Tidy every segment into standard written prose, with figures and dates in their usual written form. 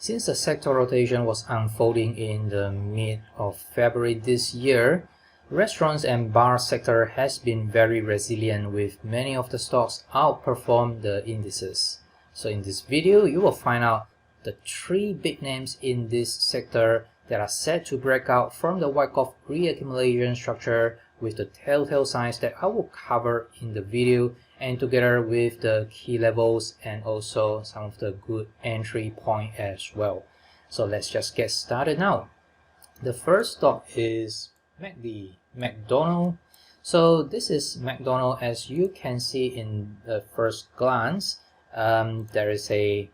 Since the sector rotation was unfolding in the mid of February this year, restaurants and bar sector has been very resilient, with many of the stocks outperform the indices. So in this video, you will find out the 3 big names in this sector that are set to break out from the Wyckoff reaccumulation structure, with the telltale signs that I will cover in the video, and together with the key levels and also some of the good entry point as well. So let's just get started now. The first stock is McD, McDonald's. So this is McDonald's. As you can see in the first glance, there is a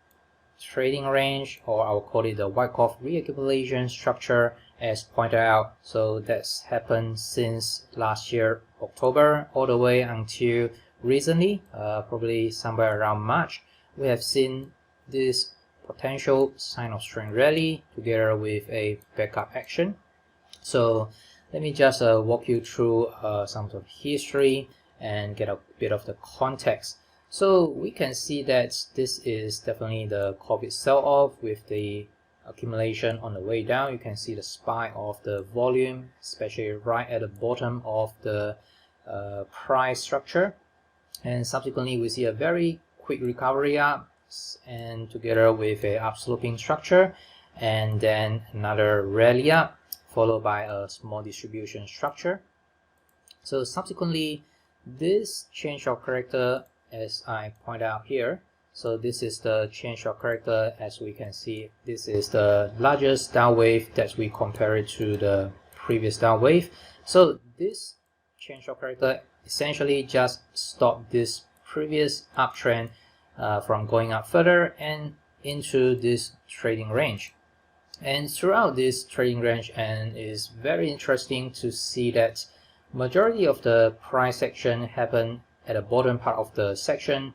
trading range, or I'll call it the Wyckoff reaccumulation structure as pointed out. So that's happened since last year October all the way until recently, probably somewhere around March. We have seen this potential sign of strength rally together with a backup action. So let me just walk you through some of the history and get a bit of the context. So we can see that this is definitely the COVID sell-off with the accumulation on the way down. You can see the spike of the volume, especially right at the bottom of the price structure. And subsequently, we see a very quick recovery up, and together with a upsloping structure, and then another rally up, followed by a small distribution structure. So subsequently, this change of character, as I point out here, so this is the change of character. As we can see, this is the largest down wave that we compare it to the previous down wave. So this change of character essentially just stopped this previous uptrend from going up further and into this trading range. And throughout this trading range, and is very interesting to see that majority of the price action happened at the bottom part of the section,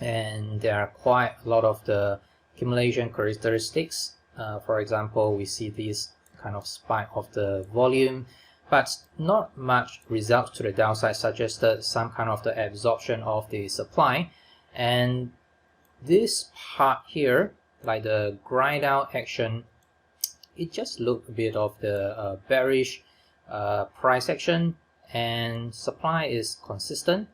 and there are quite a lot of the accumulation characteristics. For example, we see this kind of spike of the volume, but not much results to the downside, suggested some kind of the absorption of the supply. And this part here, like the grind down action, it just looked a bit of the bearish price action, and supply is consistent.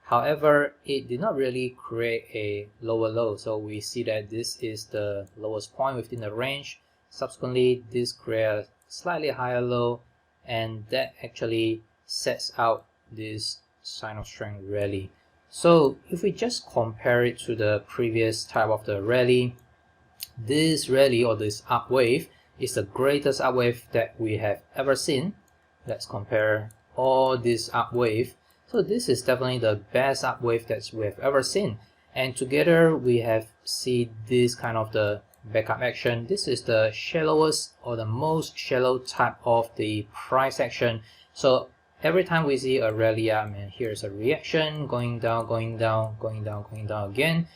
However, it did not really create a lower low, so we see that this is the lowest point within the range. Subsequently, this creates a slightly higher low, and that actually sets out this sign of strength rally. So if we just compare it to the previous type of the rally, this rally or this up wave is the greatest up wave that we have ever seen. Let's compare all this up wave. So this is definitely the best up wave that we have ever seen, and together we have seen this kind of the backup action. This is the shallowest or the most shallow type of the price action. So every time we see a rally up, and here's a reaction, going down, going down, going down, going down again.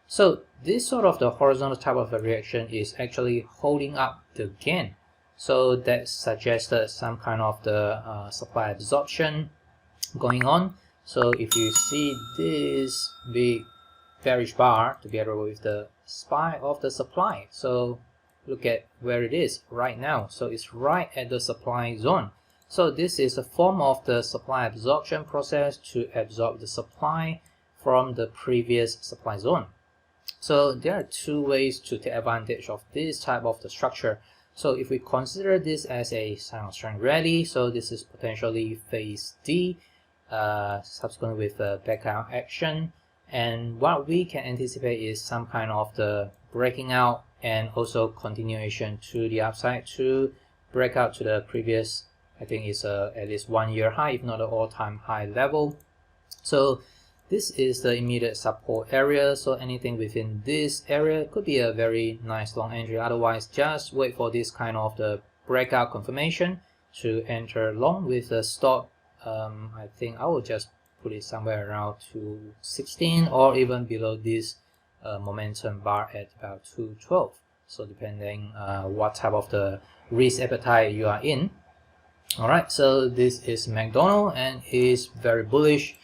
So this sort of the horizontal type of a reaction is actually holding up the gain. So that suggested some kind of the supply absorption going on. So if you see this big bearish bar together with the spike of the supply, so look at where it is right now. So it's right at the supply zone. So this is a form of the supply absorption process to absorb the supply from the previous supply zone. So there are 2 ways to take advantage of this type of the structure. So if we consider this as a sign of strength rally, so this is potentially phase D, subsequently with a backup action, and what we can anticipate is some kind of the breaking out and also continuation to the upside to break out to the previous, I think it's at least 1-year high, if not an all-time high level. So this is the immediate support area, so anything within this area could be a very nice long entry. Otherwise, just wait for this kind of the breakout confirmation to enter long with a stop. I think I will just put it somewhere around 216 or even below this momentum bar at about 212. So depending what type of the risk appetite you are in. Alright, so this is McDonald's and is very bullish.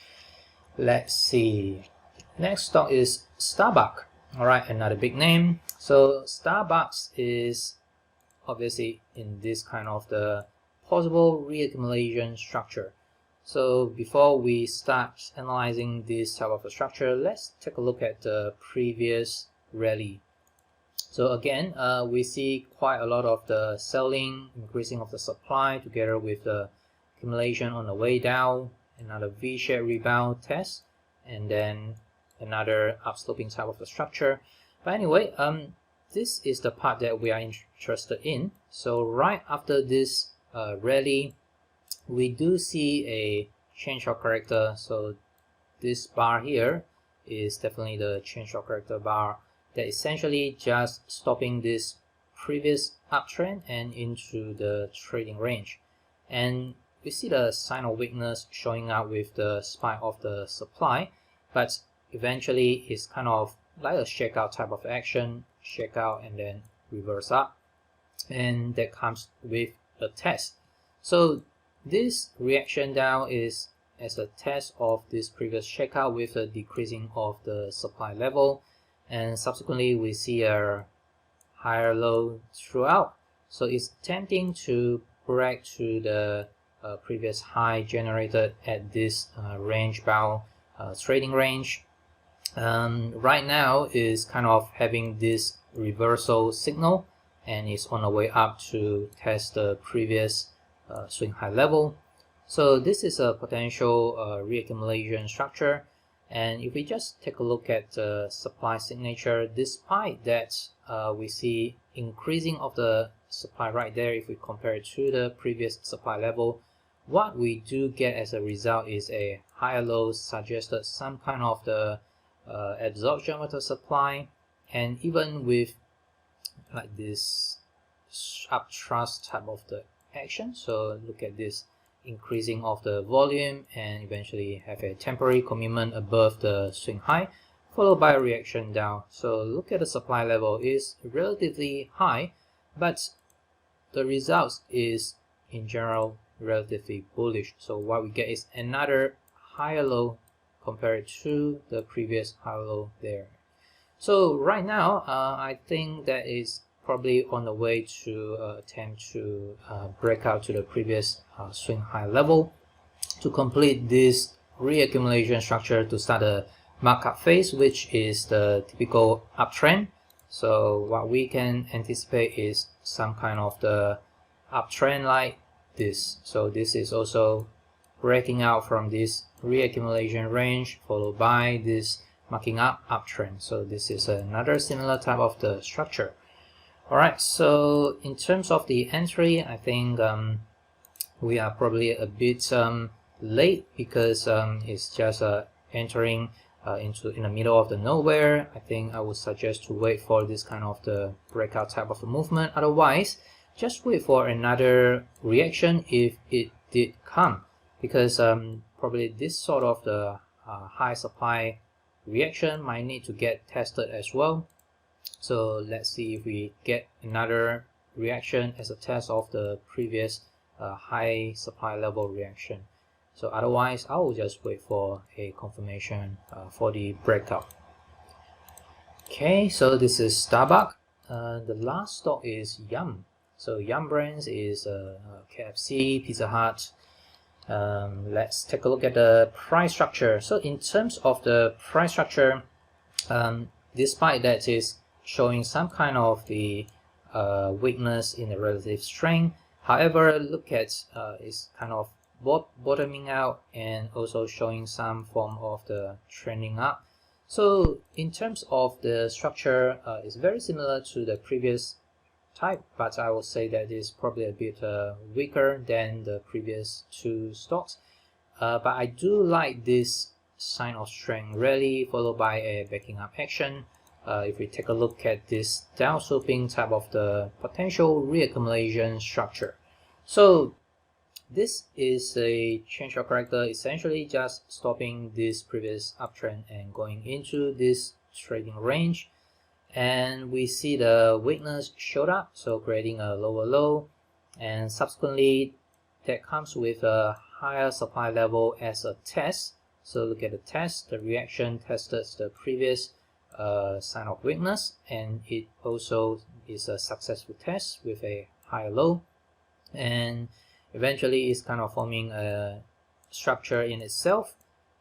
Let's see. Next stock is SBUX. Alright, another big name. So SBUX is obviously in this kind of the possible reaccumulation structure. So before we start analyzing this type of a structure, let's take a look at the previous rally. So again, we see quite a lot of the selling, increasing of the supply together with the accumulation on the way down, another V-shaped rebound test, and then another upsloping type of the structure. But anyway, this is the part that we are interested in. So right after this rally, we do see a change of character. So this bar here is definitely the change of character bar that essentially just stopping this previous uptrend and into the trading range. And we see the sign of weakness showing up with the spike of the supply, but eventually it's kind of like a shakeout type of action, shakeout and then reverse up, and that comes with a test. So this reaction down is as a test of this previous shakeout with a decreasing of the supply level, and subsequently we see a higher low throughout. So it's tempting to break to the previous high generated at this range bound trading range. Right now is kind of having this reversal signal and is on the way up to test the previous swing high level. So this is a potential reaccumulation structure, and if we just take a look at the supply signature, despite that we see increasing of the supply right there, if we compare it to the previous supply level, what we do get as a result is a higher low suggested some kind of the absorption of the supply, and even with like this upthrust type of the action. So look at this increasing of the volume and eventually have a temporary commitment above the swing high, followed by a reaction down. So look at the supply level is relatively high, but the results is in general relatively bullish. So what we get is another higher low compared to the previous higher low there. So right now I think that is probably on the way to attempt to break out to the previous swing high level to complete this reaccumulation structure to start a markup phase, which is the typical uptrend. So what we can anticipate is some kind of the uptrend like this. So this is also breaking out from this reaccumulation range, followed by this marking up uptrend. So this is another similar type of the structure. Alright, so in terms of the entry, I think we are probably a bit late because it's just entering in the middle of the nowhere. I think I would suggest to wait for this kind of the breakout type of a movement. Otherwise, just wait for another reaction if it did come, because probably this sort of the high supply reaction might need to get tested as well. So let's see if we get another reaction as a test of the previous high supply level reaction. So otherwise, I will just wait for a confirmation for the breakout. Okay, so this is SBUX. The last stock is Yum. So Yum Brands is KFC, Pizza Hut. Let's take a look at the price structure. So in terms of the price structure, despite that is showing some kind of the weakness in the relative strength, however, look at it's kind of bottoming out and also showing some form of the trending up. So in terms of the structure, it's very similar to the previous type, but I would say that it's probably a bit weaker than the previous two stocks. But I do like this sign of strength rally followed by a backing up action. If we take a look at this downsloping type of the potential reaccumulation structure. So this is a change of character, essentially just stopping this previous uptrend and going into this trading range. And we see the weakness showed up, so creating a lower low, and subsequently that comes with a higher supply level as a test. So look at the test, the reaction tested the previous a sign of weakness, and it also is a successful test with a higher low, and eventually it's kind of forming a structure in itself,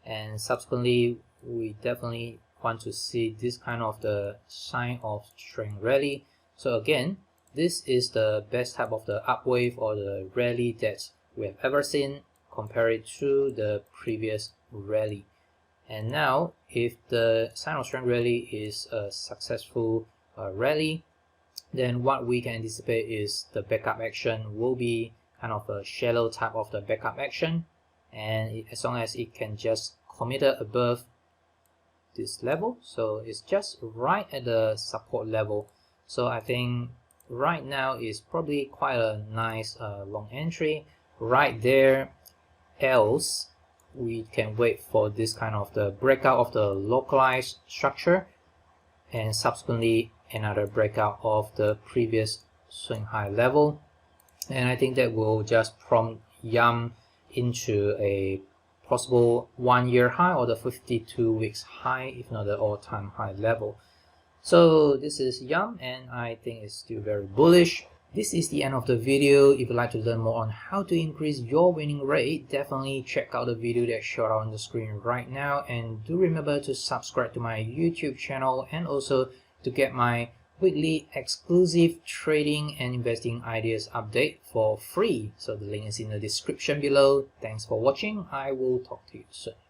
and subsequently we definitely want to see this kind of the sign of strength rally. So again, this is the best type of the up wave or the rally that we have ever seen compared to the previous rally. And now if the sign of strength rally is a successful rally, then what we can anticipate is the backup action will be kind of a shallow type of the backup action, and as long as it can just commit above this level, so it's just right at the support level. So I think right now is probably quite a nice long entry right there, else we can wait for this kind of the breakout of the localized structure, and subsequently another breakout of the previous swing high level, and I think that will just prompt Yum into a possible 1-year high or the 52 weeks high, if not the all-time high level. So this is Yum, and I think it's still very bullish. This is the end of the video. If you'd like to learn more on how to increase your winning rate, definitely check out the video that's shown on the screen right now, and do remember to subscribe to my YouTube channel, and also to get my weekly exclusive trading and investing ideas update for free. So the link is in the description below. Thanks for watching. I will talk to you soon.